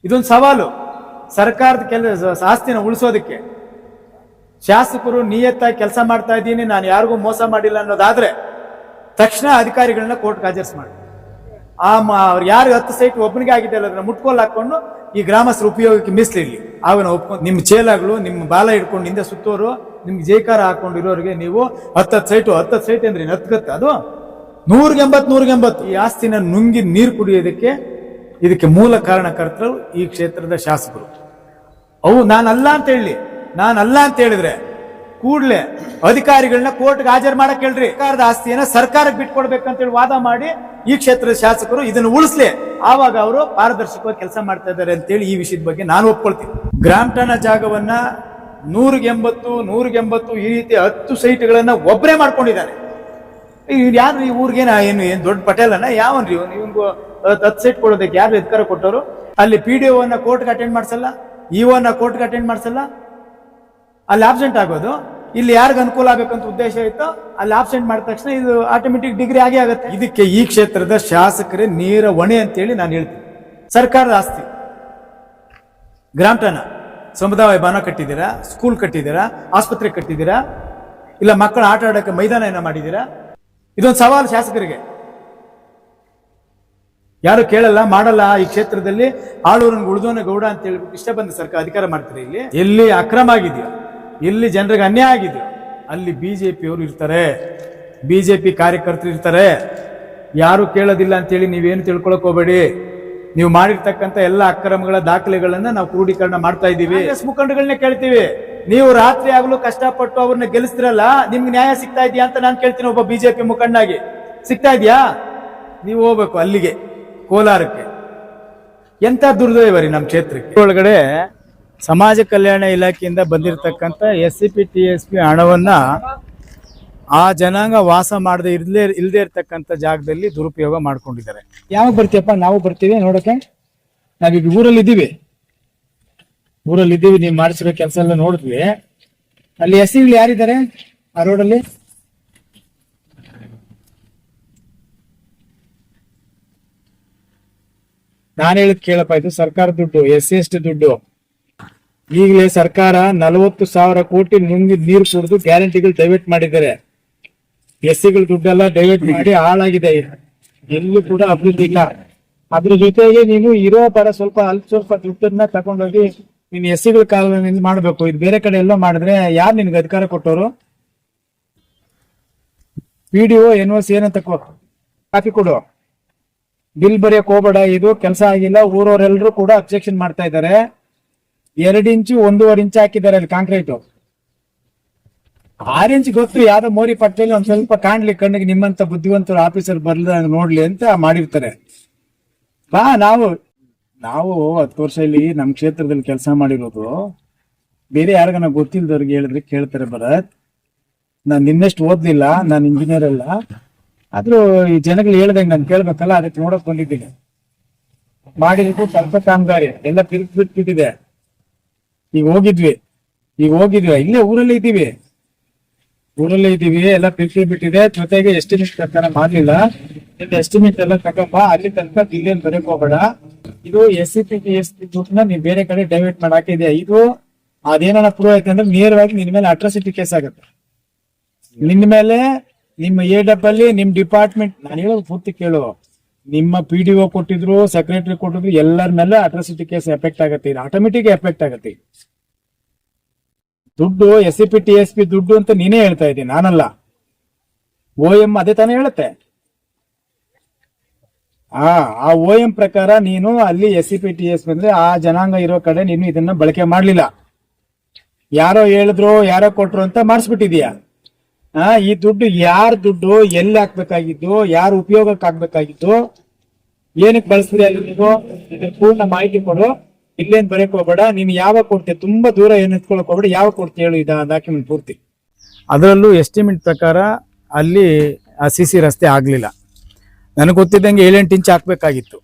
ಇದೊಂದು ಸವಾಲು ಸರ್ಕಾರದ ಆಸ್ತಿನ ಉಳಿಸೋದಕ್ಕೆ. ಶಾಸಕರು ನಿಯತ್ತಾಗಿ ಕೆಲಸ ಮಾಡ್ತಾ ಇದ್ದೀನಿ, ನಾನು ಯಾರಿಗೂ ಮೋಸ ಮಾಡಿಲ್ಲ ಅನ್ನೋದಾದ್ರೆ ತಕ್ಷಣ ಅಧಿಕಾರಿಗಳನ್ನ ಕೋರ್ಟ್ಗೆ ಹಾಜರಿಸಿ ಮಾಡಿ. ಅವ್ರು ಯಾರು 10 ಸೈಟ್ ಒಬ್ಬನಿಗೆ ಆಗಿದೆ ಅಲ್ಲ ಅದನ್ನ ಮುಟ್ಕೋಲ್ ಹಾಕೊಂಡು ಈ ಗ್ರಾಮಸ್ಥರ ಉಪಯೋಗಕ್ಕೆ ಮೀಸಲಿಡ್ಲಿ. ಅವನ ಒಪ್ಕೊಂಡು ನಿಮ್ಮ ಚೇಲಾಗಳು ನಿಮ್ಮ ಬಾಲ ಹಿಡ್ಕೊಂಡು ಹಿಂದೆ ಸುತ್ತೋರು ನಿಮ್ಗೆ ಜೈಕಾರ ಹಾಕೊಂಡಿರೋರಿಗೆ ನೀವು 10 ಸೈಟ್ ಅಂದ್ರೆ 10 ಅದು 180 ಈ ಆಸ್ತಿನ ನುಂಗಿ ನೀರು ಕುಡಿಯೋದಕ್ಕೆ ಇದಕ್ಕೆ ಮೂಲ ಕಾರಣಕರ್ತರು ಈ ಕ್ಷೇತ್ರದ ಶಾಸಕರು. ಅವು ನಾನಲ್ಲ ಅಂತ ಹೇಳಿದ್ರೆ ಕೂಡಲೇ ಅಧಿಕಾರಿಗಳನ್ನ ಕೋರ್ಟ್ಗೆ ಹಾಜರು ಮಾಡಕ್ ಹೇಳ್ರಿ. ಸರ್ಕಾರದ ಆಸ್ತಿಯನ್ನ ಸರ್ಕಾರಕ್ಕೆ ಬಿಟ್ಕೊಡ್ಬೇಕಂತೇಳಿ ವಾದ ಮಾಡಿ ಈ ಕ್ಷೇತ್ರದ ಶಾಸಕರು ಇದನ್ನು ಉಳಿಸ್ಲಿ, ಆವಾಗ ಅವರು ಪಾರದರ್ಶಕವಾಗಿ ಕೆಲಸ ಮಾಡ್ತಾ ಇದ್ದಾರೆ ಅಂತೇಳಿ ಈ ವಿಷಯದ ಬಗ್ಗೆ ನಾನು ಒಪ್ಕೊಳ್ತೀನಿ. ಗ್ರಾಮಠಾಣ ಜಾಗವನ್ನ 180 ಈ ರೀತಿ 10 ಸೈಟ್ಗಳನ್ನ ಒಬ್ಬರೇ ಮಾಡ್ಕೊಂಡಿದ್ದಾರೆ. ಯಾರು ಈ ಊರಿಗೇನ ಏನು ದೊಡ್ಡ ಪಟೇಲನ ಯಾವನ್ರಿ ಇವ್ನಿಗೂ 10 ಸೈಟ್ ಕೊಡೋದಕ್ಕೆ ಯಾರು ಅಧಿಕಾರ ಕೊಟ್ಟವರು? ಅಲ್ಲಿ PDO ಕೋರ್ಟ್ಗೆ ಅಟೆಂಡ್ ಮಾಡಿಸಲ್ಲ, EO ಕೋರ್ಟ್ಗೆ ಅಟೆಂಡ್ ಮಾಡಿಸಲ್ಲ, ಅಲ್ಲಿ ಆಬ್ಸೆಂಟ್ ಆಗೋದು. ಇಲ್ಲಿ ಯಾರಿಗ ಅನುಕೂಲ ಆಗಬೇಕಂತ ಉದ್ದೇಶ ಇತ್ತು ಅಲ್ಲಿ ಆಬ್ಸೆಂಟ್ ಮಾಡಿದ ತಕ್ಷಣ ಇದು ಆಟೋಮೆಟಿಕ್ ಡಿಗ್ರಿ ಆಗೇ ಆಗುತ್ತೆ. ಇದಕ್ಕೆ ಈ ಕ್ಷೇತ್ರದ ಶಾಸಕರೇ ನೇರ ಹೊಣೆ ಅಂತೇಳಿ ನಾನು ಹೇಳ್ತೀನಿ. ಸರ್ಕಾರದ ಆಸ್ತಿ ಗ್ರಾಮಠಾಣ ಸಮುದಾಯ ಭವನ ಕಟ್ಟಿದ್ದೀರಾ, ಸ್ಕೂಲ್ ಕಟ್ಟಿದ್ದೀರಾ, ಆಸ್ಪತ್ರೆ ಕಟ್ಟಿದ್ದೀರಾ, ಇಲ್ಲ ಮಕ್ಕಳ ಆಟ ಆಡೋಕ್ಕೆ ಮೈದಾನ ಏನೋ ಮಾಡಿದ್ದೀರಾ? ಇದೊಂದು ಸವಾಲು ಶಾಸಕರಿಗೆ. ಯಾರು ಕೇಳಲ್ಲ ಮಾಡಲ್ಲ. ಈ ಕ್ಷೇತ್ರದಲ್ಲಿ ಆಳೂರನ್ ಉಳಿದೋನ ಗೌಡ ಅಂತ ಹೇಳ್ಬಿಟ್ಟು ಇಷ್ಟ ಬಂದ ಸರ್ಕಾರ ಅಧಿಕಾರ ಮಾಡ್ತಾರೆ. ಇಲ್ಲಿ ಎಲ್ಲಿ ಅಕ್ರಮ ಆಗಿದೆಯೋ, ಎಲ್ಲಿ ಜನರಿಗೆ ಅನ್ಯಾಯ ಆಗಿದೆಯೋ ಅಲ್ಲಿ ಬಿಜೆಪಿಯವರು ಇರ್ತಾರೆ, ಬಿಜೆಪಿ ಕಾರ್ಯಕರ್ತರು ಇರ್ತಾರೆ. ಯಾರು ಕೇಳೋದಿಲ್ಲ ಅಂತೇಳಿ ನೀವೇನು ತಿಳ್ಕೊಳಕ್ ಹೋಗ್ಬೇಡಿ. ನೀವು ಮಾಡಿರ್ತಕ್ಕಂಥ ಎಲ್ಲ ಅಕ್ರಮಗಳ ದಾಖಲೆಗಳನ್ನ ನಾವು ಕ್ರೋಢೀಕರಣ ಮಾಡ್ತಾ ಇದ್ದೀವಿ. ಮುಖಂಡಗಳನ್ನೇ ಕೇಳ್ತೀವಿ, ನೀವು ರಾತ್ರಿ ಆಗಲು ಕಷ್ಟಪಟ್ಟು ಅವ್ರನ್ನ ಗೆಲ್ಲಿಸ್ತಿರಲ್ಲ, ನಿಮ್ಗೆ ನ್ಯಾಯ ಸಿಗ್ತಾ ಇದೆಯಾ ಅಂತ ನಾನು ಕೇಳ್ತೀನಿ. ಒಬ್ಬ ಬಿಜೆಪಿ ಮುಖಂಡಾಗಿ ಸಿಗ್ತಾ ಇದೆಯಾ? ನೀವು ಹೋಗ್ಬೇಕು ಅಲ್ಲಿಗೆ, ಕೋಲಾರಕ್ಕೆ. ಎಂತ ದುರ್ದೈವ ರೀ ನಮ್ಮ ಕ್ಷೇತ್ರಕ್ಕೆ. ಒಳಗಡೆ ಸಮಾಜ ಕಲ್ಯಾಣ ಇಲಾಖೆಯಿಂದ ಬಂದಿರತಕ್ಕಂಥ SCP TSP ಹಣವನ್ನ ಆ ಜನಾಂಗ ವಾಸ ಮಾಡದೆ ಇಲ್ಲದೆ ಇರ್ತಕ್ಕಂಥ ಜಾಗದಲ್ಲಿ ದುರುಪಯೋಗ ಮಾಡ್ಕೊಂಡಿದ್ದಾರೆ. ಯಾವಾಗ ಬರ್ತೀಯಪ್ಪ? ನಾವು ಬರ್ತೀವಿ ನೋಡಕ್ಕೆ. ನಾವೀಗ ಊರಲ್ಲಿದ್ದೀವಿ, ನೀವು ಮಾಡಿಸಿರೋ ಕೆಲಸ ಎಲ್ಲ ನೋಡಿದ್ವಿ. ಅಲ್ಲಿ ಎಸ್ಸಿಗಳು ಯಾರಿದ್ದಾರೆ ಆ ರೋಡಲ್ಲಿ? ನಾನು ಹೇಳಿದ್ ಕೇಳಪ್ಪ, ಇದು ಸರ್ಕಾರ ದುಡ್ಡು, SC ದುಡ್ಡು. ಈಗಲೇ ಸರ್ಕಾರ 40,000 ಕೋಟಿ ನುಂಗಿ ನೀರು ಕುಡಿದು ಗ್ಯಾರಂಟಿಗಳು ಡೈವರ್ಟ್ ಮಾಡಿದ್ದಾರೆ. SCಗಳ ದುಡ್ಡೆಲ್ಲ ಡೈವರ್ಟ್ ಮಾಡಿ ಹಾಳಾಗಿದೆ, ಎಲ್ಲೂ ಕೂಡ ಅಭಿವೃದ್ಧಿ ಇಲ್ಲ. ಅದ್ರ ಜೊತೆಗೆ ನೀನು ಇರೋ ತರ ಸ್ವಲ್ಪ ದುಡ್ಡನ್ನ ತಗೊಂಡೋಗಿ ನೀನು SCಗಳ ಕಾಲದಲ್ಲಿ ಮಾಡ್ಬೇಕು. ಇದು ಬೇರೆ ಕಡೆ ಎಲ್ಲೋ ಮಾಡಿದ್ರೆ ಯಾರು ನಿನ್ಗೆ ಅಧಿಕಾರ ಕೊಟ್ಟವರು? PDO NOC ಏನಂತ ಕಾಪಿ ಕೊಡು, ಬಿಲ್ ಬರೆಯಕ್ ಹೋಗ್ಬೇಡ, ಇದು ಕೆಲಸ ಆಗಿಲ್ಲ. ಊರವರೆಲ್ಲರೂ ಕೂಡ ಅಬ್ಜೆಕ್ಷನ್ ಮಾಡ್ತಾ ಇದ್ದಾರೆ. 2 ಇಂಚು 1.5 ಇಂಚ್ ಹಾಕಿದ್ದಾರೆ ಅಲ್ಲಿ ಕಾಂಕ್ರೀಟ್. 6 ಇಂಚ್ ಗೊತ್ತು, ಯಾವ್ದೋ ಮೋರಿ ಪಟ್ಟದಲ್ಲಿ ಒಂದ್ ಸ್ವಲ್ಪ ಕಾಣ್ಲಿ ಕಣ್ಣಿಗೆ, ನಿಮ್ಮಂತ ಬುದ್ಧಿವಂತರು ಆಫೀಸರ್ ಬರ್ಲ ನೋಡ್ಲಿ ಅಂತ ಮಾಡಿರ್ತಾರೆ. ಬಾ, ನಾವು 10 ವರ್ಷ ಇಲ್ಲಿ ನಮ್ ಕ್ಷೇತ್ರದಲ್ಲಿ ಕೆಲಸ ಮಾಡಿರೋದು. ಬೇರೆ ಯಾರಿಗಾನ ಗೊತ್ತಿಲ್ದವ್ರಿಗೆ ಹೇಳಿದ್ರೆ ಕೇಳ್ತಾರೆ. ಭರತ್, ನಾನ್ ನಿನ್ನಷ್ಟು ಓದ್ಲಿಲ್ಲ, ನಾನು ಇಂಜಿನಿಯರ್ ಅಲ್ಲ, ಆದ್ರೂ ಈ ಜನಗಳು ಹೇಳ್ದಂಗೆ ನಾನು ಕೇಳ್ಬೇಕಲ್ಲ, ಅದಕ್ಕೆ ನೋಡಕ್ ಬಂದಿದ್ದೀನಿ. ಮಾಡಿದ್ರು ಸ್ವಲ್ಪ ಕಾಮಗಾರಿ ಎಲ್ಲ ಬಿಟ್ಟಿದೆ. ಈಗ ಹೋಗಿದ್ವಿ, ಇಲ್ಲೇ ಊರಲ್ಲೇ ಇದ್ದೀವಿ, ಎಲ್ಲ ಬಿಟ್ಟಿದೆ. ಜೊತೆಗೆ ಎಸ್ಟಿಮೇಟ್ ಪ್ರಕಾರ ಮಾಡ್ಲಿಲ್ಲ. ಎಸ್ಟಿಮೇಟ್ ಎಲ್ಲ ತಗೊಂಬ, ಅಲ್ಲಿ ತನಕ ದಿಲ್ಲಿಯಲ್ಲಿ ಬರಕ್ ಹೋಗ್ಬೇಡ. ಇದು SCP TSP ದುಡ್ಡನ್ನ ನೀವ್ ಬೇರೆ ಕಡೆ ಡೈವರ್ಟ್ ಮಾಡಿ ಹಾಕಿದ್ಯಾ. ಇದು ಅದೇನ ಪ್ರೂವ್ ಆಯ್ತು ಅಂದ್ರೆ ನೇರವಾಗಿ ನಿನ್ ಮೇಲೆ ಅಟ್ರಾಸಿಟಿ ಕೇಸ್ ಆಗುತ್ತೆ. ನಿನ್ನ ಮೇಲೆ, ನಿಮ್ಮ AW ನಿಮ್ ಡಿಪಾರ್ಟ್ಮೆಂಟ್, ನಾನು ಹೇಳೋದು ಪೂರ್ತಿ ಕೇಳು, ನಿಮ್ಮ PDO ಕೊಟ್ಟಿದ್ರು, ಸೆಕ್ರೆಟರಿ ಕೊಟ್ಟಿದ್ರು, ಎಲ್ಲರ ಮೇಲೆ ಅಟ್ರಾಸಿಟಿ ಕೇಸ್ ಎಫೆಕ್ಟ್ ಆಗುತ್ತೆ. ಇದು ಆಟೋಮೆಟಿಕ್ ಎಫೆಕ್ಟ್ ಆಗುತ್ತೆ. ದುಡ್ಡು SCP TSP ದುಡ್ಡು ಅಂತ ನೀನೇ ಹೇಳ್ತಾ ಇದ್ದೀನಿ, ನಾನಲ್ಲ. OM ಅದೇ ತಾನೇ ಹೇಳುತ್ತೆ. ಆ OM ಪ್ರಕಾರ ನೀನು ಅಲ್ಲಿ SCP TSP ಅಂದ್ರೆ ಆ ಜನಾಂಗ ಇರೋ ಕಡೆ ನೀನು ಇದನ್ನ ಬಳಕೆ ಮಾಡ್ಲಿಲ್ಲ. ಯಾರೋ ಹೇಳಿದ್ರು, ಯಾರೋ ಕೊಟ್ರು ಅಂತ ಮಾಡಿಸ್ಬಿಟ್ಟಿದೀಯಾ. ಈ ದುಡ್ಡು ಯಾರ ದುಡ್ಡು, ಎಲ್ಲಿ ಹಾಕ್ಬೇಕಾಗಿದ್ದು, ಯಾರು ಉಪಯೋಗಕ್ಕೆ ಹಾಕ್ಬೇಕಾಗಿದ್ದು, ಏನಕ್ಕೆ ಬಳಸ್ತೀರಿ ಅಲ್ಲಿ ನೀವು ಪೂರ್ಣ ಮಾಹಿತಿ ಕೊಡು. ಇಲ್ಲೇನ್ ಬರೆಯಕ್ ಹೋಗ್ಬೇಡ. ನೀನು ಯಾವಾಗ ಕೊಡ್ತೀಯ, ತುಂಬಾ ದೂರ ಏನ್ ಎತ್ಕೊಳಕ್ ಹೋಗ್ಬೇಡ. ಯಾವಾಗ ಕೊಡ್ತೀಯ ಹೇಳು ಇದ ಡಾಕ್ಯುಮೆಂಟ್ ಪೂರ್ತಿ. ಅದರಲ್ಲೂ ಎಸ್ಟಿಮೇಟ್ ಪ್ರಕಾರ ಅಲ್ಲಿ ಆ CC ರಸ್ತೆ ಆಗ್ಲಿಲ್ಲ. ನನಗೆ ಗೊತ್ತಿದ್ದಂಗೆ 7-8 ಇಂಚ್ ಹಾಕ್ಬೇಕಾಗಿತ್ತು.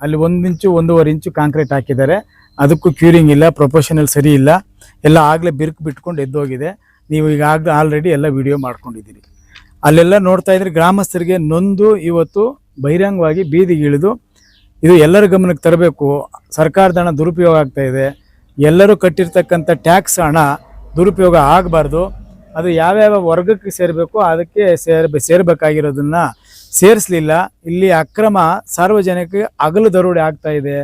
ಅಲ್ಲಿ 1 ಇಂಚು 1.5 ಇಂಚು ಕಾಂಕ್ರೀಟ್ ಹಾಕಿದ್ದಾರೆ. ಅದಕ್ಕೂ ಕ್ಯೂರಿಂಗ್ ಇಲ್ಲ, ಪ್ರೊಫೆಷನಲ್ ಸರಿ ಇಲ್ಲ, ಎಲ್ಲ ಆಗ್ಲೇ ಬಿರುಕು ಬಿಟ್ಕೊಂಡು ಎದ್ದೋಗಿದೆ. ನೀವು ಈಗ ಆಲ್ರೆಡಿ ಎಲ್ಲ ವಿಡಿಯೋ ಮಾಡ್ಕೊಂಡಿದ್ದೀರಿ. ಅಲ್ಲೆಲ್ಲ ನೋಡ್ತಾ ಇದ್ರೆ ಗ್ರಾಮಸ್ಥರಿಗೆ ನೊಂದು ಇವತ್ತು ಬಹಿರಂಗವಾಗಿ ಬೀದಿಗಿಳಿದು ಇದು ಎಲ್ಲರ ಗಮನಕ್ಕೆ ತರಬೇಕು. ಸರ್ಕಾರದ ಹಣ ದುರುಪಯೋಗ ಆಗ್ತಾ ಇದೆ. ಎಲ್ಲರೂ ಕಟ್ಟಿರ್ತಕ್ಕಂಥ ಟ್ಯಾಕ್ಸ್ ಹಣ ದುರುಪಯೋಗ ಆಗಬಾರ್ದು. ಅದು ಯಾವ್ಯಾವ ವರ್ಗಕ್ಕೆ ಸೇರಬೇಕು ಅದಕ್ಕೆ ಸೇರಬೇಕಾಗಿರೋದನ್ನ ಸೇರಿಸಲಿಲ್ಲ. ಇಲ್ಲಿ ಅಕ್ರಮ ಸಾರ್ವಜನಿಕ ಹಗಲು ದರೋಡೆ ಆಗ್ತಾ ಇದೆ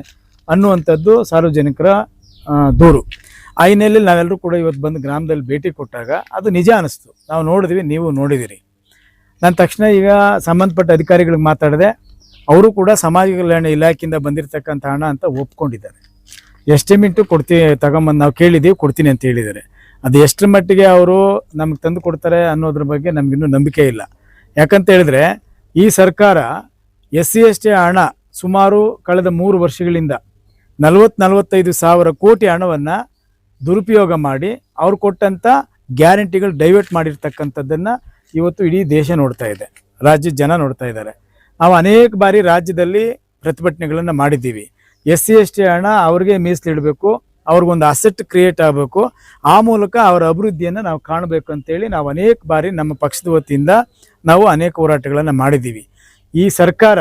ಅನ್ನುವಂಥದ್ದು ಸಾರ್ವಜನಿಕರ ದೂರು. ಆ ಹಿನ್ನೆಲೆಯಲ್ಲಿ ನಾವೆಲ್ಲರೂ ಕೂಡ ಇವತ್ತು ಬಂದು ಗ್ರಾಮದಲ್ಲಿ ಭೇಟಿ ಕೊಟ್ಟಾಗ ಅದು ನಿಜ ಅನಿಸ್ತು. ನಾವು ನೋಡಿದ್ವಿ, ನೀವು ನೋಡಿದಿರಿ. ನಾನು ತಕ್ಷಣ ಈಗ ಸಂಬಂಧಪಟ್ಟ ಅಧಿಕಾರಿಗಳಿಗೆ ಮಾತಾಡಿದೆ. ಅವರು ಕೂಡ ಸಮಾಜ ಕಲ್ಯಾಣ ಇಲಾಖೆಯಿಂದ ಬಂದಿರತಕ್ಕಂಥ ಹಣ ಅಂತ ಒಪ್ಕೊಂಡಿದ್ದಾರೆ. ಎಸ್ಟಿಮೇಟು ತಗೊಂಬಂದು ನಾವು ಕೇಳಿದ್ದೀವಿ, ಕೊಡ್ತೀನಿ ಅಂತ ಹೇಳಿದ್ದಾರೆ. ಅದು ಎಷ್ಟರ ಮಟ್ಟಿಗೆ ಅವರು ನಮ್ಗೆ ತಂದು ಕೊಡ್ತಾರೆ ಅನ್ನೋದ್ರ ಬಗ್ಗೆ ನಮಗಿನ್ನೂ ನಂಬಿಕೆ ಇಲ್ಲ. ಯಾಕಂತ ಹೇಳಿದ್ರೆ ಈ ಸರ್ಕಾರ SC/ST ಹಣ ಸುಮಾರು ಕಳೆದ 3 ವರ್ಷಗಳಿಂದ 40-45 ಸಾವಿರ ಕೋಟಿ ಹಣವನ್ನು ದುರುಪಯೋಗ ಮಾಡಿ ಅವ್ರು ಕೊಟ್ಟಂಥ ಗ್ಯಾರಂಟಿಗಳು ಡೈವರ್ಟ್ ಮಾಡಿರ್ತಕ್ಕಂಥದ್ದನ್ನು ಇವತ್ತು ಇಡೀ ದೇಶ ನೋಡ್ತಾ ಇದೆ, ರಾಜ್ಯದ ಜನ ನೋಡ್ತಾ ಇದ್ದಾರೆ. ನಾವು ಅನೇಕ ಬಾರಿ ರಾಜ್ಯದಲ್ಲಿ ಪ್ರತಿಭಟನೆಗಳನ್ನು ಮಾಡಿದ್ದೀವಿ. SC/ST ಹಣ ಅವ್ರಿಗೆ ಮೀಸಲಿಡಬೇಕು, ಅವ್ರಿಗೊಂದು ಅಸೆಟ್ ಕ್ರಿಯೇಟ್ ಆಗಬೇಕು, ಆ ಮೂಲಕ ಅವರ ಅಭಿವೃದ್ಧಿಯನ್ನು ನಾವು ಕಾಣಬೇಕು ಅಂತೇಳಿ ನಾವು ಅನೇಕ ಬಾರಿ ನಮ್ಮ ಪಕ್ಷದ ವತಿಯಿಂದ ನಾವು ಅನೇಕ ಹೋರಾಟಗಳನ್ನು ಮಾಡಿದ್ದೀವಿ. ಈ ಸರ್ಕಾರ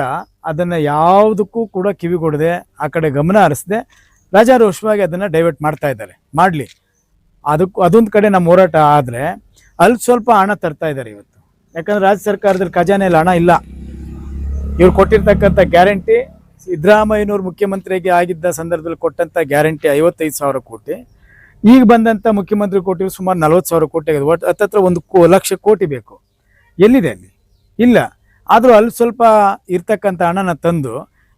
ಅದನ್ನು ಯಾವುದಕ್ಕೂ ಕೂಡ ಕಿವಿಗೊಡದೆ ಆ ಕಡೆ ಗಮನ ಹರಿಸದೆ ರಾಜಾರೋಷವಾಗಿ ಅದನ್ನು ಡೈವರ್ಟ್ ಮಾಡ್ತಾ ಇದ್ದಾರೆ. ಮಾಡಲಿ, ಅದೊಂದು ಕಡೆ ನಮ್ಮ ಹೋರಾಟ ಆದರೆ ಅಲ್ಲಿ ಸ್ವಲ್ಪ ಹಣ ತರ್ತಾ ಇದ್ದಾರೆ ಇವತ್ತು. ಯಾಕಂದರೆ ರಾಜ್ಯ ಸರ್ಕಾರದಲ್ಲಿ ಖಜಾನೆಯಲ್ಲಿ ಹಣ ಇಲ್ಲ. ಇವ್ರು ಕೊಟ್ಟಿರ್ತಕ್ಕಂಥ ಗ್ಯಾರಂಟಿ, ಸಿದ್ದರಾಮಯ್ಯನವ್ರು ಮುಖ್ಯಮಂತ್ರಿಗೆ ಆಗಿದ್ದ ಸಂದರ್ಭದಲ್ಲಿ ಕೊಟ್ಟಂಥ ಗ್ಯಾರಂಟಿ 55,000 ಕೋಟಿ, ಈಗ ಬಂದಂಥ ಮುಖ್ಯಮಂತ್ರಿ ಕೊಟ್ಟಿರೋ ಸುಮಾರು 40,000 ಕೋಟಿ ಆಗಿದೆ. ಒಟ್ಟು ಹತ್ತತ್ರ 1,00,000 ಕೋಟಿ ಬೇಕು. ಎಲ್ಲಿದೆ ಅಲ್ಲಿ? ಇಲ್ಲ. ಆದರೂ ಅಲ್ಲಿ ಸ್ವಲ್ಪ ಇರ್ತಕ್ಕಂಥ ಹಣನ ತಂದು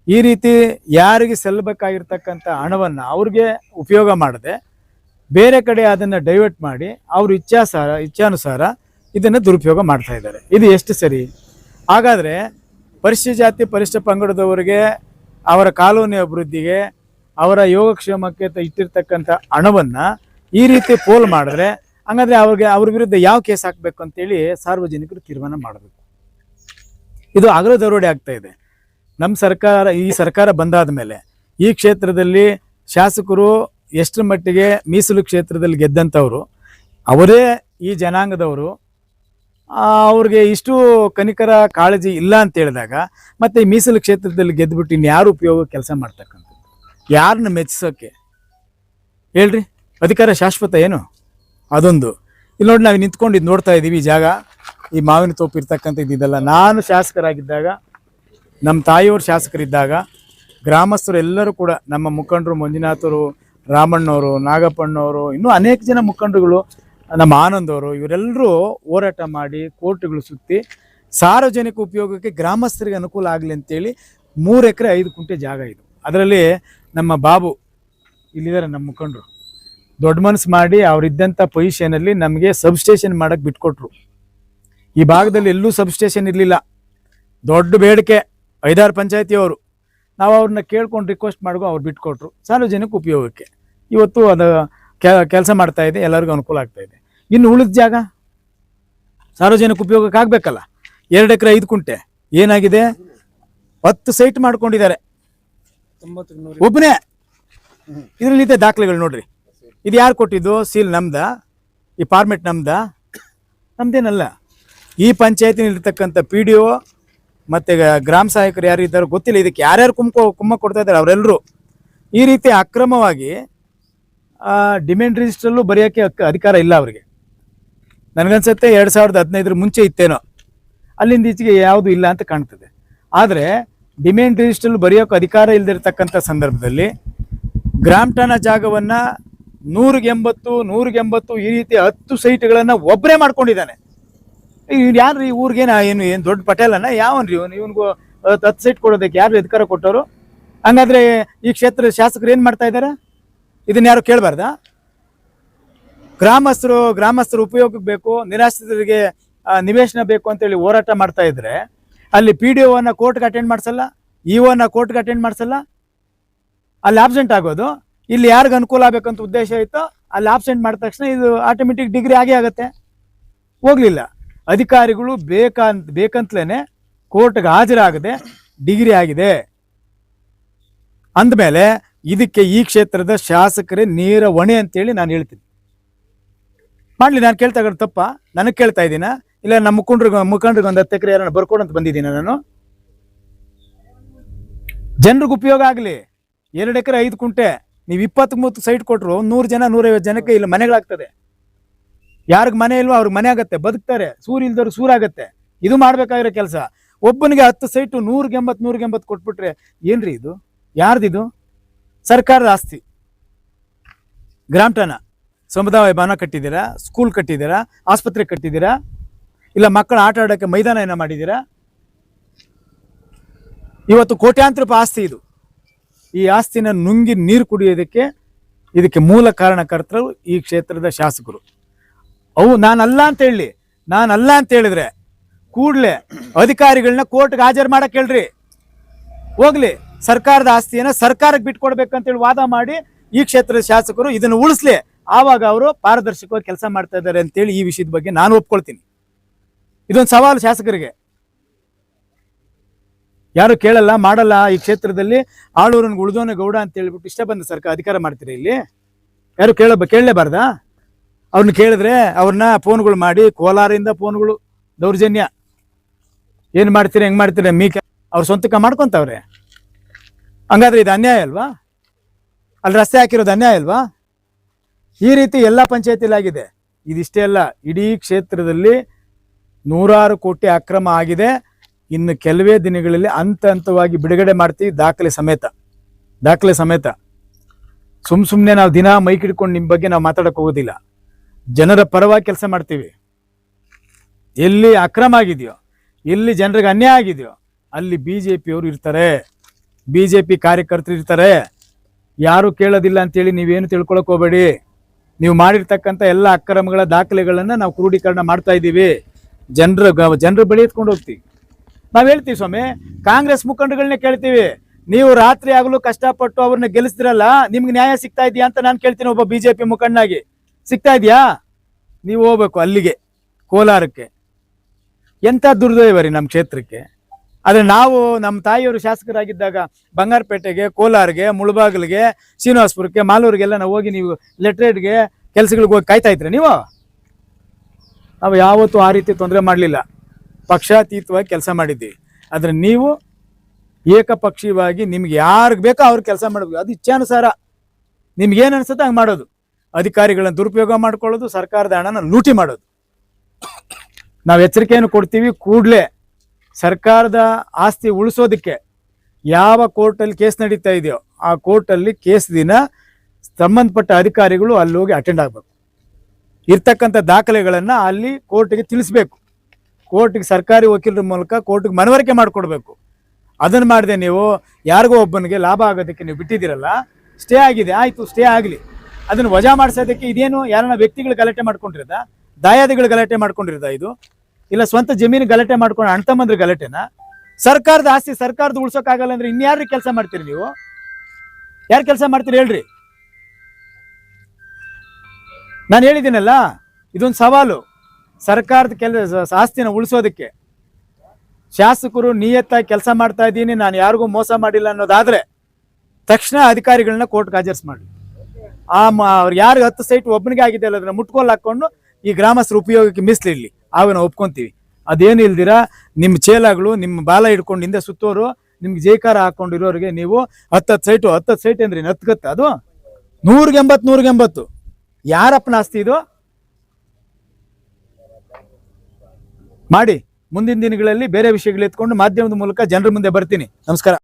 ಈ ರೀತಿ ಯಾರಿಗೆ ಸಲ್ಲಬೇಕಾಗಿರ್ತಕ್ಕಂಥ ಹಣವನ್ನು ಅವ್ರಿಗೆ ಉಪಯೋಗ ಮಾಡದೆ ಬೇರೆ ಕಡೆ ಅದನ್ನು ಡೈವರ್ಟ್ ಮಾಡಿ ಅವ್ರ ಇಚ್ಛಾನುಸಾರ ಇದನ್ನು ದುರುಪಯೋಗ ಮಾಡ್ತಾ ಇದ್ದಾರೆ. ಇದು ಎಷ್ಟು ಸರಿ? ಹಾಗಾದರೆ ಪರಿಶಿಷ್ಟ ಜಾತಿ ಪರಿಶಿಷ್ಟ ಪಂಗಡದವರಿಗೆ ಅವರ ಕಾಲೋನಿ ಅಭಿವೃದ್ಧಿಗೆ ಅವರ ಯೋಗಕ್ಷೇಮಕ್ಕೆ ಇಟ್ಟಿರ್ತಕ್ಕಂಥ ಹಣವನ್ನು ಈ ರೀತಿ ಪೋಲ್ ಮಾಡಿದ್ರೆ ಹಂಗಾದ್ರೆ ಅವ್ರ ವಿರುದ್ಧ ಯಾವ ಕೇಸ್ ಹಾಕಬೇಕು ಅಂತೇಳಿ ಸಾರ್ವಜನಿಕರು ತೀರ್ಮಾನ ಮಾಡಬೇಕು. ಇದು ಹಗಲು ದರೋಡೆ ಆಗ್ತಾ ಇದೆ. ಈ ಸರ್ಕಾರ ಬಂದಾದ ಮೇಲೆ ಈ ಕ್ಷೇತ್ರದಲ್ಲಿ ಶಾಸಕರು ಎಷ್ಟರ ಮಟ್ಟಿಗೆ ಮೀಸಲು ಕ್ಷೇತ್ರದಲ್ಲಿ ಗೆದ್ದಂಥವ್ರು ಅವರೇ ಈ ಜನಾಂಗದವರು, ಅವ್ರಿಗೆ ಇಷ್ಟು ಕನಿಕರ ಕಾಳಜಿ ಇಲ್ಲ ಅಂತ ಹೇಳಿದಾಗ ಮತ್ತೆ ಈ ಮೀಸಲು ಕ್ಷೇತ್ರದಲ್ಲಿ ಗೆದ್ದುಬಿಟ್ಟು ಇನ್ಯಾರು ಉಪಯೋಗ ಕೆಲಸ ಮಾಡ್ತಕ್ಕಂಥದ್ದು? ಯಾರನ್ನ ಮೆಚ್ಚಿಸೋಕ್ಕೆ ಹೇಳ್ರಿ? ಅಧಿಕಾರ ಶಾಶ್ವತ ಏನು? ಅದೊಂದು. ಇಲ್ಲಿ ನೋಡಿ, ನಾವು ನಿಂತ್ಕೊಂಡು ನೋಡ್ತಾ ಇದ್ದೀವಿ. ಈ ಜಾಗ, ಈ ಮಾವಿನ ತೋಪು ಇರ್ತಕ್ಕಂಥದ್ದು ಇದೆಲ್ಲ ನಾನು ಶಾಸಕರಾಗಿದ್ದಾಗ, ನಮ್ಮ ತಾಯಿಯವರು ಶಾಸಕರಿದ್ದಾಗ ಗ್ರಾಮಸ್ಥರು ಎಲ್ಲರೂ ಕೂಡ, ನಮ್ಮ ಮುಖಂಡರು ಮಂಜುನಾಥವರು, ರಾಮಣ್ಣವರು, ನಾಗಪ್ಪಣ್ಣವರು, ಇನ್ನೂ ಅನೇಕ ಜನ ಮುಖಂಡರುಗಳು, ನಮ್ಮ ಆನಂದವರು, ಇವರೆಲ್ಲರೂ ಹೋರಾಟ ಮಾಡಿ ಕೋರ್ಟ್ಗಳು ಸುತ್ತಿ ಸಾರ್ವಜನಿಕ ಉಪಯೋಗಕ್ಕೆ ಗ್ರಾಮಸ್ಥರಿಗೆ ಅನುಕೂಲ ಆಗಲಿ ಅಂತೇಳಿ 3 ಎಕರೆ 5 ಗುಂಟೆ ಜಾಗ ಇದು. ಅದರಲ್ಲಿ ನಮ್ಮ ಬಾಬು ಇಲ್ಲಿದ್ದಾರೆ, ನಮ್ಮ ಮುಖಂಡರು ದೊಡ್ಡ ಮನಸ್ಸು ಮಾಡಿ ಅವರಿದ್ದಂಥ ಪೊಸಿಷನಲ್ಲಿ ನಮಗೆ ಸಬ್ಸ್ಟೇಷನ್ ಮಾಡೋಕ್ಕೆ ಬಿಟ್ಕೊಟ್ರು. ಈ ಭಾಗದಲ್ಲಿ ಎಲ್ಲೂ ಸಬ್ಸ್ಟೇಷನ್ ಇರಲಿಲ್ಲ. ದೊಡ್ಡ ಬೇಡಿಕೆ 5-6 ಪಂಚಾಯತಿಯವರು. ನಾವು ಅವ್ರನ್ನ ಕೇಳ್ಕೊಂಡು ರಿಕ್ವೆಸ್ಟ್ ಮಾಡಿಗೂ ಅವ್ರು ಬಿಟ್ಕೊಟ್ರು ಸಾರ್ವಜನಿಕ ಉಪಯೋಗಕ್ಕೆ. ಇವತ್ತು ಅದು ಕೆಲಸ ಮಾಡ್ತಾ ಇದೆ, ಎಲ್ಲರಿಗೂ ಅನುಕೂಲ ಆಗ್ತಾ ಇದೆ. ಇನ್ನು ಉಳಿದ ಜಾಗ ಸಾರ್ವಜನಿಕ ಉಪಯೋಗಕ್ಕೆ ಆಗಬೇಕಲ್ಲ. 2 ಎಕರೆ 5 ಗುಂಟೆ ಏನಾಗಿದೆ? 10 ಸೈಟ್ ಮಾಡ್ಕೊಂಡಿದ್ದಾರೆ ಒಬ್ಬನೇ. ಇದರಲ್ಲಿ ದಾಖಲೆಗಳು ನೋಡ್ರಿ. ಇದು ಯಾರು ಕೊಟ್ಟಿದ್ದು? ಸೀಲ್ ನಮ್ದ? ಈ ಫಾರ್ಮೆಟ್ ನಮ್ದೇನಲ್ಲ. ಈ ಪಂಚಾಯತಿನಲ್ಲಿರ್ತಕ್ಕಂಥ PDO ಮತ್ತು ಗ್ರಾಮ ಸಹಾಯಕರು ಯಾರು ಇದ್ದಾರೋ ಗೊತ್ತಿಲ್ಲ. ಇದಕ್ಕೆ ಯಾರ್ಯಾರು ಕುಮ್ಮ ಕೊಡ್ತಾ ಇದ್ದಾರೆ ಅವರೆಲ್ಲರೂ ಈ ರೀತಿ ಅಕ್ರಮವಾಗಿ ಡಿಮ್ಯಾಂಡ್ ರಿಜಿಸ್ಟ್ರಲ್ಲೂ ಬರೆಯೋಕ್ಕೆ ಅಧಿಕಾರ ಇಲ್ಲ ಅವರಿಗೆ. ನನಗನ್ಸುತ್ತೆ 2015 ಮುಂಚೆ ಇತ್ತೇನೋ, ಅಲ್ಲಿಂದ ಈಚೆಗೆ ಯಾವುದು ಇಲ್ಲ ಅಂತ ಕಾಣ್ತದೆ. ಆದರೆ ಡಿಮ್ಯಾಂಡ್ ರಿಜಿಸ್ಟ್ರಲ್ಲಿ ಬರೆಯೋಕೆ ಅಧಿಕಾರ ಇಲ್ಲದಿರ್ತಕ್ಕಂಥ ಸಂದರ್ಭದಲ್ಲಿ ಗ್ರಾಮ ಠಾಣಾ ಜಾಗವನ್ನು 180 ಈ ರೀತಿ 10 ಸೈಟ್ಗಳನ್ನು ಒಬ್ಬರೇ ಮಾಡ್ಕೊಂಡಿದ್ದಾನೆ. ಇವ್ನು ಯಾರು? ಈ ಊರಿಗೇನ ಏನು ದೊಡ್ಡ ಪಟೇಲನ? ಯಾವನ್ರಿ ಇವನಿಗೂ 10 ಸೈಟ್ ಕೊಡೋದಕ್ಕೆ ಯಾರು ಅಧಿಕಾರ ಕೊಟ್ಟವರು? ಹಂಗಾದ್ರೆ ಈ ಕ್ಷೇತ್ರದ ಶಾಸಕರು ಏನು ಮಾಡ್ತಾ ಇದ್ದಾರೆ? ಇದನ್ನ ಯಾರು ಕೇಳಬಾರ್ದಾ? ಗ್ರಾಮಸ್ಥರು ಉಪಯೋಗಕ್ಕೆ ಬೇಕು, ನಿರಾಶ್ರಿತರಿಗೆ ನಿವೇಶನ ಬೇಕು ಅಂತೇಳಿ ಹೋರಾಟ ಮಾಡ್ತಾ ಇದ್ರೆ ಅಲ್ಲಿ PDOನ ಕೋರ್ಟ್ಗೆ ಅಟೆಂಡ್ ಮಾಡಿಸಲ್ಲ, EOನ ಕೋರ್ಟ್ಗೆ ಅಟೆಂಡ್ ಮಾಡಿಸಲ್ಲ, ಅಲ್ಲಿ ಆಬ್ಸೆಂಟ್ ಆಗೋದು. ಇಲ್ಲಿ ಯಾರಿಗೆ ಅನುಕೂಲ ಆಗಬೇಕಂತ ಉದ್ದೇಶ ಇತ್ತು ಅಲ್ಲಿ ಆಬ್ಸೆಂಟ್ ಮಾಡಿದ ತಕ್ಷಣ ಇದು ಆಟೋಮೆಟಿಕ್ ಡಿಗ್ರಿ ಆಗೇ ಆಗುತ್ತೆ. ಹೋಗ್ಲಿಲ್ಲ. ಅಧಿಕಾರಿಗಳು ಬೇಕಂತಲೇ ಕೋರ್ಟ್ಗೆ ಹಾಜರಾಗದೆ ಡಿಗ್ರಿ ಆಗಿದೆ ಅಂದಮೇಲೆ ಇದಕ್ಕೆ ಈ ಕ್ಷೇತ್ರದ ಶಾಸಕರೇ ನೇರ ಹೊಣೆ ಅಂತೇಳಿ ನಾನು ಹೇಳ್ತೀನಿ. ಮಾಡಲಿ, ನಾನು ಕೇಳ್ತಾ ಇರೋದು ತಪ್ಪ? ನನಗೆ ಕೇಳ್ತಾ ಇದ್ದೀನ? ಇಲ್ಲ ನಮ್ಮ ಮುಖಂಡ್ರಿಗೆ ಒಂದು 10 ಎಕರೆ ಯಾರನ್ನ ಬರ್ಕೊಡು ಅಂತ ಬಂದಿದ್ದೀನ ನಾನು? ಜನರಿಗೆ ಉಪಯೋಗ ಆಗಲಿ. 2 ಎಕರೆ 5 ಕುಂಟೆ ನೀವು 20-30 ಸೈಟ್ ಕೊಟ್ಟರು 100 ಜನ 150 ಜನಕ್ಕೆ ಇಲ್ಲಿ ಮನೆಗಳಾಗ್ತದೆ. ಯಾರಿಗೆ ಮನೆ ಇಲ್ವೋ ಅವ್ರಿಗೆ ಮನೆ ಆಗತ್ತೆ, ಬದುಕ್ತಾರೆ. ಸೂರು ಇಲ್ದವ್ರು ಸೂರಾಗತ್ತೆ. ಇದು ಮಾಡ್ಬೇಕಾಗಿರೋ ಕೆಲಸ. ಒಬ್ಬನಿಗೆ 10 ಸೈಟು 180 ಕೊಟ್ಬಿಟ್ರೆ ಏನ್ರಿ ಇದು? ಯಾರ್ದಿದು? ಸರ್ಕಾರದ ಆಸ್ತಿ. ಗ್ರಾಮಠಾಣ ಸಮುದಾಯ ಭವನ ಕಟ್ಟಿದ್ದೀರಾ, ಸ್ಕೂಲ್ ಕಟ್ಟಿದ್ದೀರಾ, ಆಸ್ಪತ್ರೆ ಕಟ್ಟಿದ್ದೀರಾ, ಇಲ್ಲ ಮಕ್ಕಳ ಆಟ ಆಡೋಕ್ಕೆ ಮೈದಾನ ಏನೋ ಮಾಡಿದ್ದೀರಾ? ಇವತ್ತು ಕೋಟ್ಯಾಂತರ ರೂಪಾಯಿ ಆಸ್ತಿ ಇದು. ಈ ಆಸ್ತಿನ ನುಂಗಿ ನೀರು ಕುಡಿಯೋದಕ್ಕೆ ಇದಕ್ಕೆ ಮೂಲ ಕಾರಣಕರ್ತರು ಈ ಕ್ಷೇತ್ರದ ಶಾಸಕರು. ಅವು ನಾನಲ್ಲ ಅಂತ ಹೇಳಿದ್ರೆ ಕೂಡಲೇ ಅಧಿಕಾರಿಗಳನ್ನ ಕೋರ್ಟ್ಗೆ ಹಾಜರು ಮಾಡಕ್ಕೆ ಹೇಳ್ರಿ. ಹೋಗ್ಲಿ, ಸರ್ಕಾರದ ಆಸ್ತಿಯನ್ನ ಸರ್ಕಾರಕ್ಕೆ ಬಿಟ್ಕೊಡ್ಬೇಕಂತೇಳಿ ವಾದ ಮಾಡಿ ಈ ಕ್ಷೇತ್ರದ ಶಾಸಕರು ಇದನ್ನು ಉಳಿಸ್ಲಿ. ಆವಾಗ ಅವರು ಪಾರದರ್ಶಕವಾಗಿ ಕೆಲಸ ಮಾಡ್ತಾ ಇದ್ದಾರೆ ಅಂತೇಳಿ ಈ ವಿಷಯದ ಬಗ್ಗೆ ನಾನು ಒಪ್ಕೊಳ್ತೀನಿ. ಇದೊಂದು ಸವಾಲು ಶಾಸಕರಿಗೆ. ಯಾರು ಕೇಳಲ್ಲ, ಮಾಡಲ್ಲ. ಈ ಕ್ಷೇತ್ರದಲ್ಲಿ ಆಳೂರನ್ಗೆ ಉಳಿದೋನೆ ಗೌಡ ಅಂತ ಹೇಳ್ಬಿಟ್ಟು ಇಷ್ಟ ಬಂದ ಸರ್ಕಾರ ಅಧಿಕಾರ ಮಾಡ್ತೀರಿ. ಇಲ್ಲಿ ಯಾರು ಕೇಳಲೇಬಾರ್ದಾ? ಅವ್ರನ್ನ ಕೇಳಿದ್ರೆ ಅವ್ರನ್ನ ಫೋನ್ಗಳು ಮಾಡಿ, ಕೋಲಾರಿಂದ ಫೋನ್ಗಳು, ದೌರ್ಜನ್ಯ, ಏನು ಮಾಡ್ತೀರಿ, ಹೆಂಗೆ ಮಾಡ್ತೀರಿ, ಅವ್ರ ಸ್ವಂತಕ್ಕೆ ಮಾಡ್ಕೊಂತವ್ರೆ. ಹಂಗಾದ್ರೆ ಇದು ಅನ್ಯಾಯ ಅಲ್ವಾ? ಅಲ್ಲಿ ರಸ್ತೆ ಹಾಕಿರೋದು ಅನ್ಯಾಯ ಅಲ್ವಾ? ಈ ರೀತಿ ಎಲ್ಲ ಪಂಚಾಯತಿಲಿ ಆಗಿದೆ. ಇದಿಷ್ಟೇ ಅಲ್ಲ, ಇಡೀ ಕ್ಷೇತ್ರದಲ್ಲಿ 100 ಕೋಟಿ ಅಕ್ರಮ ಆಗಿದೆ. ಇನ್ನು ಕೆಲವೇ ದಿನಗಳಲ್ಲಿ ಹಂತವಾಗಿ ಬಿಡುಗಡೆ ಮಾಡ್ತೀವಿ, ದಾಖಲೆ ಸಮೇತ. ಸುಮ್ಮನೆ ನಾವು ದಿನ ಮೈಕ್ ಹಿಡ್ಕೊಂಡು ನಿಮ್ಮ ಬಗ್ಗೆ ನಾವು ಮಾತಾಡಕ್ಕೆ ಹೋಗೋದಿಲ್ಲ. ಜನರ ಪರವಾಗಿ ಕೆಲಸ ಮಾಡ್ತೀವಿ. ಎಲ್ಲಿ ಅಕ್ರಮ ಆಗಿದೆಯೋ, ಎಲ್ಲಿ ಜನರಿಗೆ ಅನ್ಯಾಯ ಆಗಿದೆಯೋ ಅಲ್ಲಿ ಬಿಜೆಪಿಯವರು ಇರ್ತಾರೆ, ಬಿಜೆಪಿ ಕಾರ್ಯಕರ್ತರು ಇರ್ತಾರೆ. ಯಾರು ಕೇಳೋದಿಲ್ಲ ಅಂತೇಳಿ ನೀವೇನು ತಿಳ್ಕೊಳಕ್ ಹೋಗಬೇಡಿ. ನೀವು ಮಾಡಿರ್ತಕ್ಕಂಥ ಎಲ್ಲ ಅಕ್ರಮಗಳ ದಾಖಲೆಗಳನ್ನು ನಾವು ಕ್ರೋಢೀಕರಣ ಮಾಡ್ತಾ ಇದ್ದೀವಿ. ಜನರ ಬಳಿ ಎತ್ಕೊಂಡು ಹೋಗ್ತೀವಿ. ನಾವು ಹೇಳ್ತೀವಿ ಸ್ವಾಮಿ, ಕಾಂಗ್ರೆಸ್ ಮುಖಂಡಗಳನ್ನೇ ಕೇಳ್ತೀವಿ, ನೀವು ರಾತ್ರಿ ಆಗಲು ಕಷ್ಟಪಟ್ಟು ಅವ್ರನ್ನ ಗೆಲ್ಲಿಸ್ತಿರಲ್ಲ, ನಿಮ್ಗೆ ನ್ಯಾಯ ಸಿಗ್ತಾ ಇದೆಯಾ ಅಂತ ನಾನು ಕೇಳ್ತೀನಿ. ಒಬ್ಬ ಬಿಜೆಪಿ ಮುಖಂಡನಾಗಿ ಸಿಗ್ತಾ ಇದೆಯಾ? ನೀವು ಹೋಗ್ಬೇಕು ಅಲ್ಲಿಗೆ, ಕೋಲಾರಕ್ಕೆ. ಎಂಥ ದುರ್ದೈವ ರೀ ನಮ್ಮ ಕ್ಷೇತ್ರಕ್ಕೆ. ಆದರೆ ನಾವು ನಮ್ಮ ತಾಯಿಯವರು ಶಾಸಕರಾಗಿದ್ದಾಗ ಬಂಗಾರಪೇಟೆಗೆ, ಕೋಲಾರ್ಗೆ, ಮುಳಬಾಗಿಲಿಗೆ, ಶ್ರೀನಿವಾಸಪುರಕ್ಕೆ, ಮಾಲೂರಿಗೆಲ್ಲ ನಾವು ಹೋಗಿ ನೀವು ಲೆಟ್ರೇಡ್ಗೆ ಕೆಲಸಗಳಿಗೆ ಹೋಗಿ ಕಾಯ್ತಾ ಇದ್ರಿ ನೀವು? ನಾವು ಯಾವತ್ತೂ ಆ ರೀತಿ ತೊಂದರೆ ಮಾಡಲಿಲ್ಲ. ಪಕ್ಷಾತೀತವಾಗಿ ಕೆಲಸ ಮಾಡಿದ್ದೀವಿ. ಆದರೆ ನೀವು ಏಕಪಕ್ಷೀಯವಾಗಿ ನಿಮ್ಗೆ ಯಾರಿಗೆ ಬೇಕೋ ಅವ್ರಿಗೆ ಕೆಲಸ ಮಾಡಬೇಕು. ಅದು ಇಚ್ಛಾನುಸಾರ ನಿಮ್ಗೇನು ಅನ್ಸುತ್ತೆ ಹಂಗೆ ಮಾಡೋದು. ಅಧಿಕಾರಿಗಳನ್ನ ದುರುಪಯೋಗ ಮಾಡ್ಕೊಳ್ಳೋದು, ಸರ್ಕಾರದ ಹಣನ ಲೂಟಿ ಮಾಡೋದು. ನಾವು ಎಚ್ಚರಿಕೆಯನ್ನು ಕೊಡ್ತೀವಿ. ಕೂಡಲೇ ಸರ್ಕಾರದ ಆಸ್ತಿ ಉಳಿಸೋದಕ್ಕೆ ಯಾವ ಕೋರ್ಟಲ್ಲಿ ಕೇಸ್ ನಡೀತಾ ಇದೆಯೋ ಆ ಕೋರ್ಟಲ್ಲಿ ಕೇಸ್ ದಿನ ಸಂಬಂಧಪಟ್ಟ ಅಧಿಕಾರಿಗಳು ಅಲ್ಲಿ ಹೋಗಿ ಅಟೆಂಡ್ ಆಗಬೇಕು. ಇರ್ತಕ್ಕಂಥ ದಾಖಲೆಗಳನ್ನು ಅಲ್ಲಿ ಕೋರ್ಟಿಗೆ ತಿಳಿಸ್ಬೇಕು. ಕೋರ್ಟಿಗೆ ಸರ್ಕಾರಿ ವಕೀಲರ ಮೂಲಕ ಕೋರ್ಟಿಗೆ ಮನವರಿಕೆ ಮಾಡಿಕೊಡ್ಬೇಕು. ಅದನ್ನು ಮಾಡಿದೆ ನೀವು ಯಾರಿಗೋ ಒಬ್ಬನಿಗೆ ಲಾಭ ಆಗೋದಕ್ಕೆ ನೀವು ಬಿಟ್ಟಿದ್ದೀರಲ್ಲ. ಸ್ಟೇ ಆಗಿದೆ, ಆಯಿತು, ಸ್ಟೇ ಆಗಲಿ. ಅದನ್ನು ವಜಾ ಮಾಡಿಸೋದಕ್ಕೆ ಇದೇನು ಯಾರನ್ನ ವ್ಯಕ್ತಿಗಳು ಗಲಾಟೆ ಮಾಡ್ಕೊಂಡಿರೋದ, ದಾಯಾದಿಗಳು ಗಲಾಟೆ ಮಾಡ್ಕೊಂಡಿರೋದ, ಇದು ಇಲ್ಲ ಸ್ವಂತ ಜಮೀನು ಗಲಾಟೆ ಮಾಡ್ಕೊಂಡು ಅಣ್ಣ ತಮ್ಮಂದ್ರ ಗಲಾಟೆನಾ? ಸರ್ಕಾರದ ಆಸ್ತಿ ಸರ್ಕಾರದ ಉಳ್ಸೋಕ್ಕಾಗಲ್ಲ ಅಂದ್ರೆ ಇನ್ಯಾರು ಕೆಲಸ ಮಾಡ್ತೀರಿ ನೀವು? ಯಾರು ಕೆಲಸ ಮಾಡ್ತೀರಿ ಹೇಳ್ರಿ? ನಾನು ಹೇಳಿದ್ದೀನಲ್ಲ, ಇದೊಂದು ಸವಾಲು. ಸರ್ಕಾರದ ಆಸ್ತಿನ ಉಳಿಸೋದಕ್ಕೆ ಶಾಸಕರು ನಿಯತ್ತಾಗಿ ಕೆಲಸ ಮಾಡ್ತಾ ಇದ್ದೀನಿ, ನಾನು ಯಾರಿಗೂ ಮೋಸ ಮಾಡಿಲ್ಲ ಅನ್ನೋದಾದ್ರೆ ತಕ್ಷಣ ಅಧಿಕಾರಿಗಳನ್ನ ಕೋರ್ಟ್ಗೆ ಹಾಜರಿಸಿ ಮಾಡಿ. ಅವ್ರು ಯಾರು 10 ಸೈಟ್ ಒಬ್ಬನಿಗೆ ಆಗಿದೆ ಅಲ್ಲ ಅದನ್ನ ಮುಟ್ಕೋಲ್ ಹಾಕೊಂಡು ಈ ಗ್ರಾಮಸ್ಥರ ಉಪಯೋಗಕ್ಕೆ ಮೀಸಲಿಡ್ಲಿ, ಆಗ ನಾವು ಒಪ್ಕೊಂತೀವಿ. ಅದೇನು ಇಲ್ದಿರ ನಿಮ್ಮ ಚೇಲಾಗಳು ನಿಮ್ಮ ಬಾಲ ಹಿಡ್ಕೊಂಡು ಹಿಂದೆ ಸುತ್ತೋರು ನಿಮ್ಗೆ ಜೈಕಾರ ಹಾಕೊಂಡಿರೋರಿಗೆ ನೀವು 10 ಸೈಟ್ ಅಂದ್ರೆ 10 ಗತ್ತ ಅದು 180 ಯಾರಪ್ಪನ ಆಸ್ತಿ ಇದು? ಮಾಡಿ. ಮುಂದಿನ ದಿನಗಳಲ್ಲಿ ಬೇರೆ ವಿಷಯಗಳು ಎತ್ಕೊಂಡು ಮಾಧ್ಯಮದ ಮೂಲಕ ಜನರ ಮುಂದೆ ಬರ್ತೀನಿ. ನಮಸ್ಕಾರ.